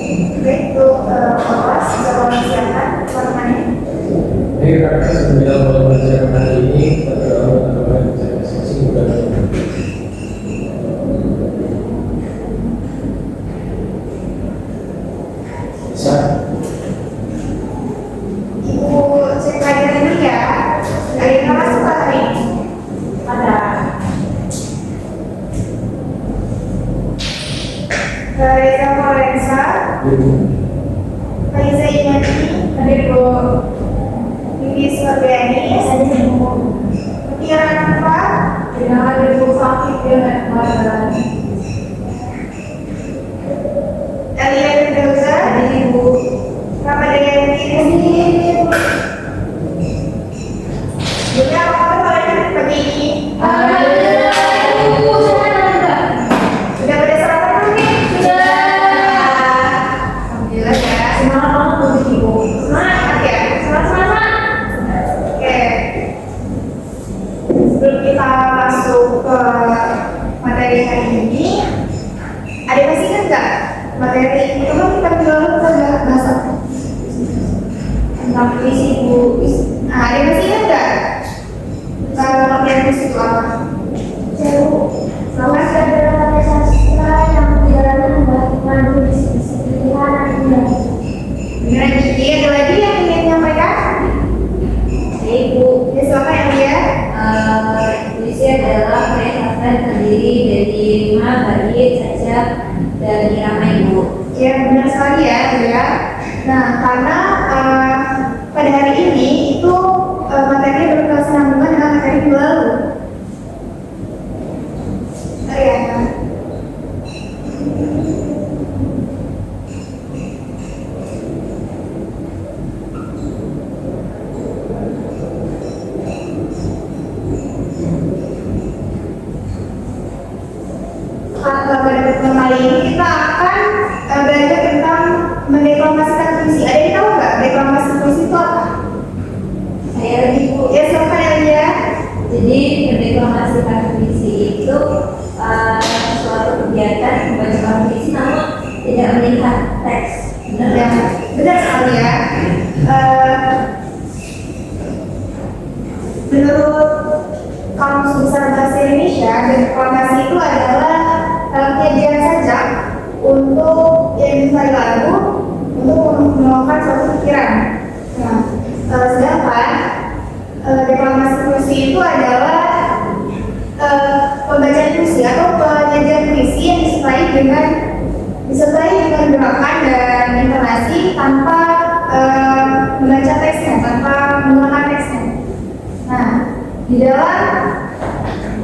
Baik, untuk awas bisa tolong siapkan teman-temannya. Jadi kakak sebenarnya kalau belajar hari ini teman-teman bisa masing-masing udah bisa. Ibu cek pelajaran ini ya. Ada yang nggak masuk hari ini? Ada. Reza Morensa, Faiza Imani, ada Ibu Bibi Suardiani, ada Ibu Mutiara Nova, dan ada Ibu Fakih dengan Margaret. Elia Firdausah, ada Ibu Ramadhanti, Ibu. Jadi apa kabar kalian pagi ini? Sudah pada sarapan belum nih? Sudah. Alhamdulillah ya. Semangat banget untuk Ibu. Semangat ya. Semangat. Oke. Sebelum kita masuk ke materi hari ini, ada yang masih ingat nggak materi itu kan kita lalu kita bahas apa? Tentang puisi Bu. Nah, ada yang masih ingat nggak? Kalau materi puisi itu apa? Jauh. Selamat datang pada sastra yang dijalani membatik madu di sisi pilihan Anda. Benar, jadi ada lagi yang ingin menyampaikan? Ibu, Ya, silakan yang dia. puisi adalah karya sastra yang terdiri dari rima, bait, sajak, dan irama Ibu. Ya, benar sekali ya, Bu ya. Nah, karena pada hari ini itu materinya berkesinambungan dengan materi minggu lalu. Oh ya. Pada pertemuan kali ini kita akan belajar tentang mendeklamasikan puisi. Ada yang tahu nggak deklamasi puisi itu apa? Saya Ibu. Ya, silakan yang dia. Jadi mendeklamasikan puisi itu suatu kegiatan membacakan puisi namun tidak melihat teks. Benar Ya, benar sekali ya. Menurut Kamus Besar Bahasa Indonesia, deklamasi itu adalah penyajian sajak untuk yang dicari lagu untuk menuangkan suatu pikiran. Nah, sedangkan deklamasi puisi itu adalah pembacaan puisi atau penyajian puisi yang disertai dengan gerakan dan intonasi tanpa membaca teksnya, tanpa mengulangi teksnya. Nah, di dalam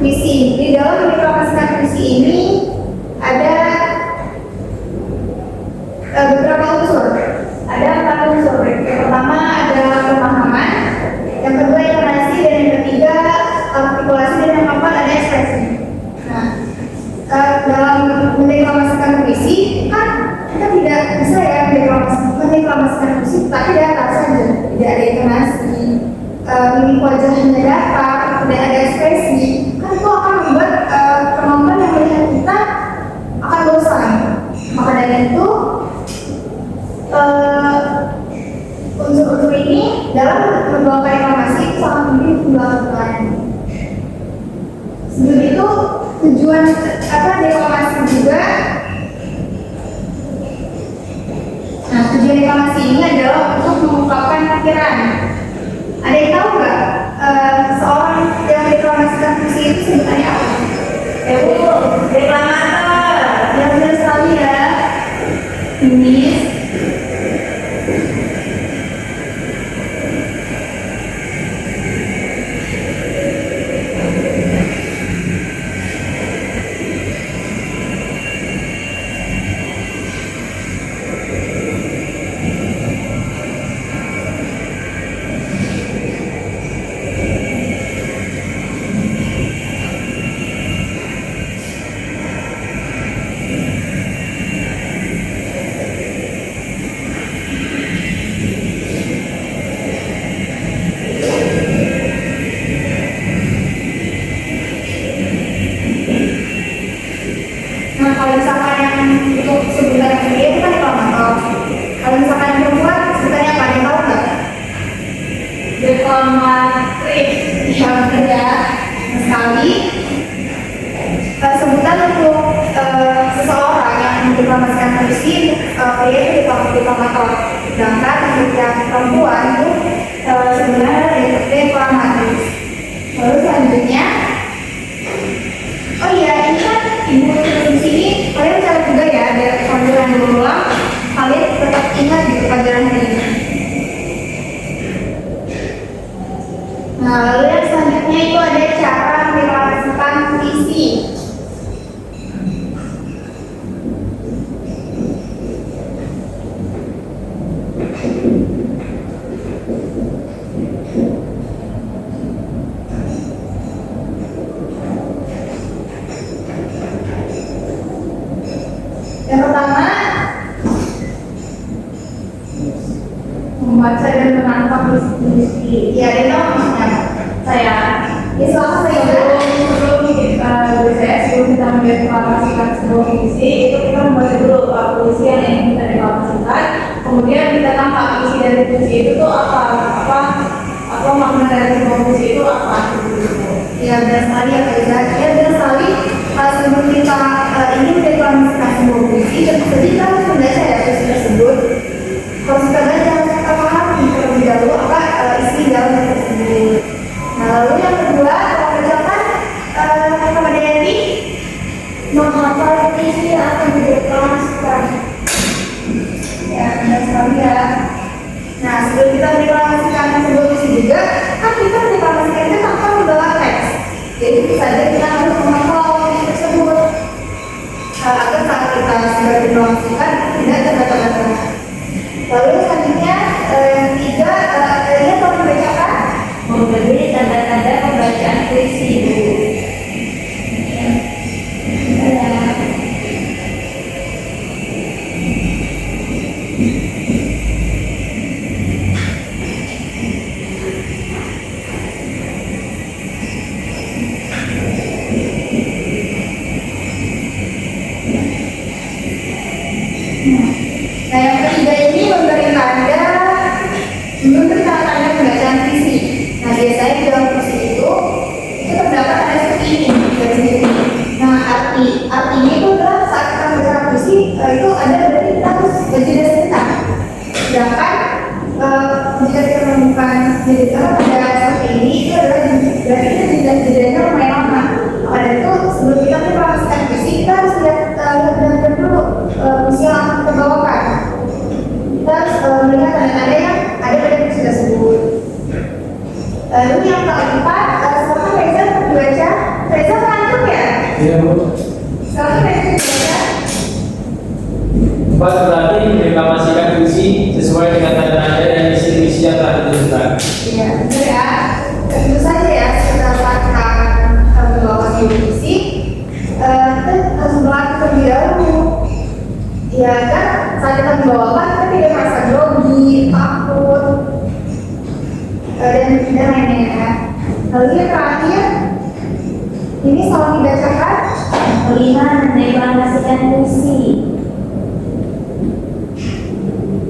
mendeklamasikan puisi ini ada beberapa unsur. Ada 4 unsur. Yang pertama ada pemahaman, yang kedua intonasi, dan yang ketiga artikulasi, dan yang keempat ada ekspresi. Nah, dalam mendeklamasikan puisi kan kita tidak bisa ya mendeklamasikan puisi tapi datar saja, tidak ada intonasi, mimik wajahnya datar, tidak ada ekspresi. Kan itu akan membuat penonton yang melihat kita akan bosan. Maka dari itu unsur-unsur ini dalam membawakan reklamasi itu sangat penting untuk dilakukan. Sebelum itu tujuan deklamasi juga. Nah, tujuan deklamasi ini adalah untuk mengungkapkan pikiran. Ada yang tahu nggak seorang yang deklamasikan puisi itu sebutannya apa? Ibu, deklamator. Yang benar sekali ya. Miss. mendeklamasikan puisi pria itu deklamator. Sedangkan untuk yang perempuan itu sebenarnya deklamatis. Lalu selanjutnya, oh iya, ini kan ibu di sini kalian catat juga ya, ada panggilan berulang. Kalian tetap ingat gitu pelajaran hari ini. Nah, lalu yang selanjutnya itu ada cara mendeklamasikan puisi. Yang pertama, membaca dan menangkap puisi. Ya, itu maksudnya saya. Ya, selama saya sebelum kita mendeklamasikan sebuah puisi, itu kita membaca dulu puisi yang ingin kita deklamasikan. Kemudian kita tangkap isi dari puisi itu tuh apa makna dari sebuah puisi itu apa? Ya, benar sekali ya Kak Iza. Ya, benar sekali. Sebelum kita ingin mendeklamasikan sebuah puisi, tentu saja kita harus membaca ya puisi tersebut. Harus kita baca, kita pahami terlebih dahulu apa isi dalam tersebut. Nah, lalu yang kedua, kalau kerjakan kepada Yanti, menghafal puisi yang akan dideklamasikan. Ya, benar sekali ya. Nah, sebelum kita mendeklamasikan sebuah puisi juga, kan kita mendeklamasikan itu tanpa membawa teks. Jadi tentu saja kita harus menghafal puisi tersebut agar saat kita sudah mendeklamasikan tidak terbaca-baca. Lalu selanjutnya yang ketiga, kalian mau membacakan? Memberi tanda-tanda pembacaan puisi. Nah, yang ketiga ini memberi tanda pembacaan puisi. Nah, biasanya di dalam puisi itu terdapat ada seperti ini dari sini. Nah, artinya itu adalah saat kita membaca puisi itu ada berarti kita harus berjeda sebentar. Sedangkan jika kita menemukan jeda pada seperti ini itu adalah berarti kita jedanya lumayan lama. Pada itu sebelum kita mendeklamasikan puisi kita harus lihat benar-benar dulu puisi yang akan kita bawakan. Kita harus melihat tanda-tanda yang ada pada puisi tersebut. Lalu yang keempat, sekarang Reza membaca. Reza mengantuk ya? Iya, Bu. Sekarang Reza membaca. 4. Berarti mendeklamasikan puisi sesuai dengan tanda-tanda dan isi puisi yang telah ditentukan. Iya, benar ya. Tentu saja ya, setelah kita membawakan puisi, kita harus berlatih terlebih dahulu. Ya kan, saat kita membawakan kita tidak merasa grogi, takut, dan lainnya ya. Lalu yang terakhir, ini selalu dibacakan. Kelima, mendeklamasikan puisi.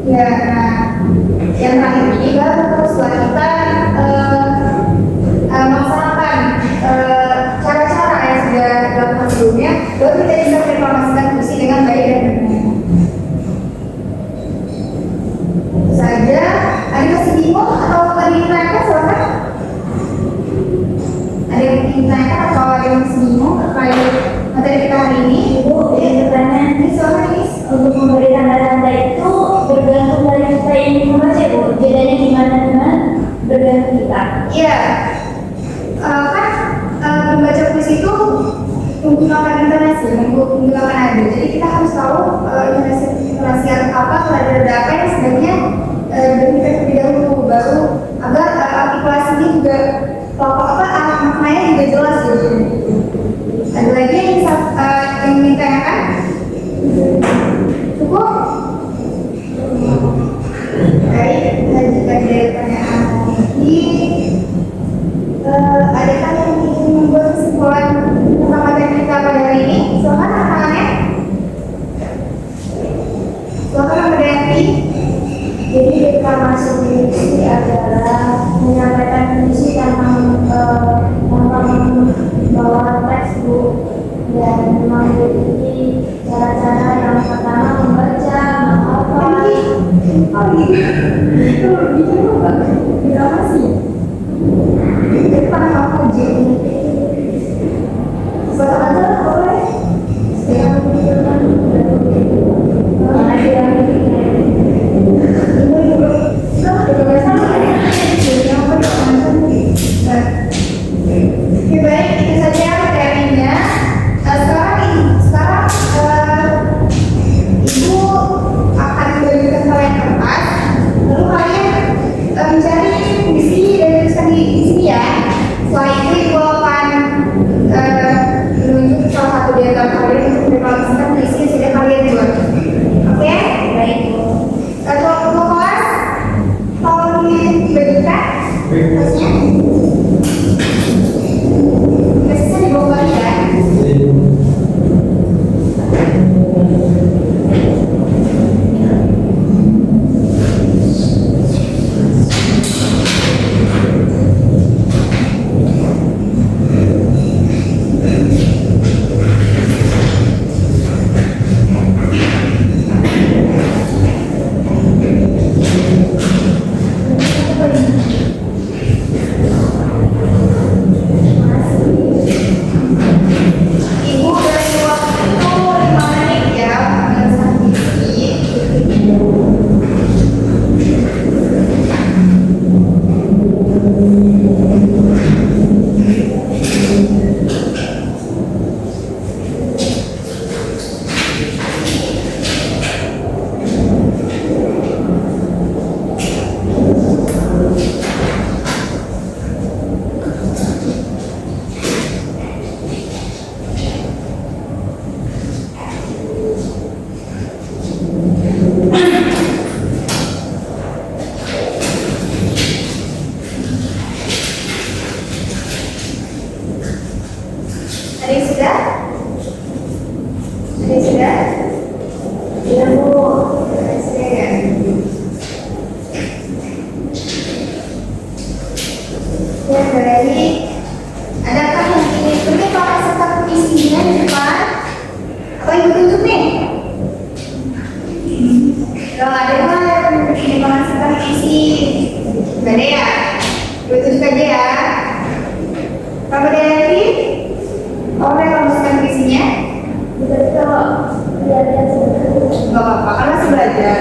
Ya, nah, yang terakhir ini baru setelah kita melaksanakan cara-cara yang sudah dilakukan sebelumnya, baru kita bisa mendeklamasikan puisi dengan baik dan benar. Tentu saja, ada masih bingung atau tadi ditanyakan silakan. Ada yang ingin ditanyakan atau ada yang masih bingung terkait materi kita hari ini? Ibu, yang pertanyaan Ini silakan Miss. untuk memberi tanda-tanda itu bergantung dari kita yang membaca, Bu. Bedanya gimana dengan bergantung kita? Iya, kan membaca puisi itu menggunakan intonasi, menggunakan nada. Jadi kita harus tahu intonasi apa, nada apa yang sebenarnya kita terlebih dahulu, baru agar artikulasinya juga apa maknanya juga jelas gitu. Ada lagi yang ingin ditanyakan? Cukup? Baik, jika ada pertanyaan lagi, adakah yang ingin membuat kesimpulan tentang materi kita pada hari ini? Silakan tangannya. Silakan Mbak Devi. Jadi deklamasi puisi adalah menyampaikan puisi tanpa membawa teks, Bu, dan memiliki cara-cara yang pertama depan apa aja? Foto aja boleh. Yang mana dia? Ini juga. Juga sama ya. Yang apa Oke baik, itu saja materinya. Sekarang Ibu akan memberikan kalian kertas, lalu kalian mencari puisi dan tulisan di sini ya. Setelah itu Ibu akan menunjuk salah satu di antara kalian untuk mereklamasikan puisi yang sudah kalian buat. Oke? Baik. Ketua kelas, tolong dibagikan kertasnya. Kertasnya dibawa ya. Ibu dari waktu itu 5 menit ya, menyelesaikan puisi. Ada yang sudah? Ada yang sudah? Iya Bu, sudah ya. Ya dari, adakah yang ingin tulis pakai serta puisinya di depan? Apa Ibu tutup nih? Kalau ada yang ingin pakai serta puisi, nggak ada ya? Ibu tutup aja ya. Kalau ada lagi? Kalau mereklamasikan puisinya? Betul. Gak apa-apa, kan masih belajar.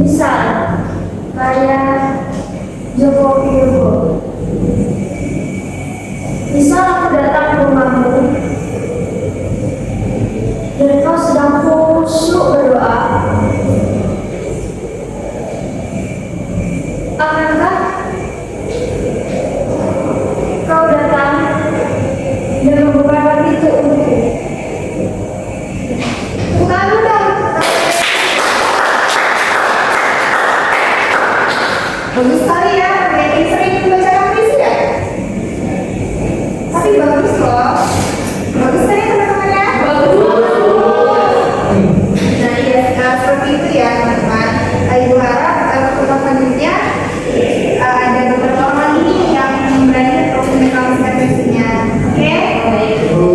Misal, kayak Joko Widodo. Misal aku datang ke rumahmu dan kau sedang khusyuk berdoa, akankah kau datang dan membuka pintu untukku? Bukan dong. Bagus sekali ya, Betty sering membacakan puisi ya? Tapi bagus loh. Bagus kan ya teman-teman ya? Bagus. Nah iya, seperti itu ya teman-teman. Ibu harap pertemuan selanjutnya ada beberapa orang lagi yang berani untuk mereklamasikan puisinya. Oke? Baik Ibu.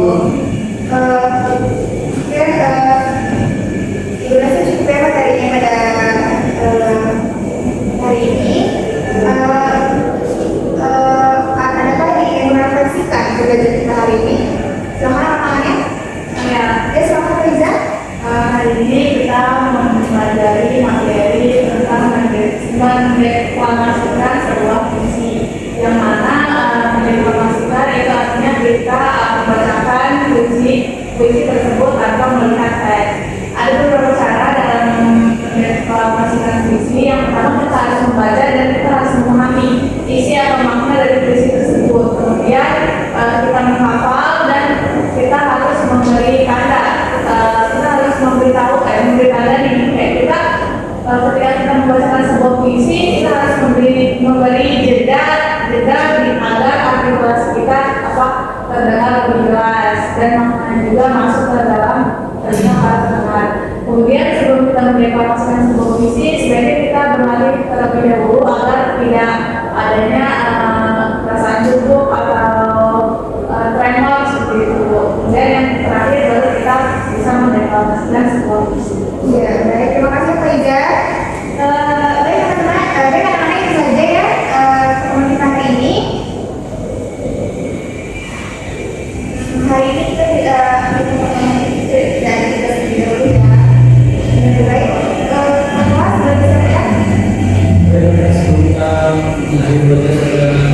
Ibu rasa cukup ya materinya pada hari ini. Adakah yang ingin merefleksikan belajar kita hari ini? Silahkan tangannya. Ya, silahkan Riza. Hari ini kita mempelajari materi tentang mendeklamasikan sebuah puisi, yang mana mendeklamasikan itu artinya kita membacakan puisi tersebut tanpa melihat teks. Ada beberapa cara dalam mendeklamasikan puisi. Yang pertama, kita harus membaca dan kita harus memahami isi atau makna dari puisi tersebut. Kemudian kita menghafal dan kita harus memberi tanda. Kita harus memberitahu memberi tanda nih, kayak kita ketika kita membacakan sebuah puisi, kita harus memberi jeda agar artikulasi kita terdengar lebih jelas dan maknanya juga masuk ke dalam telinga para pendengar. Kemudian sebelum kita mendeklamasikan sebuah puisi, sebaiknya kita berlatih terlebih dahulu agar tidak adanya perasaan cukup Izin berdasarkan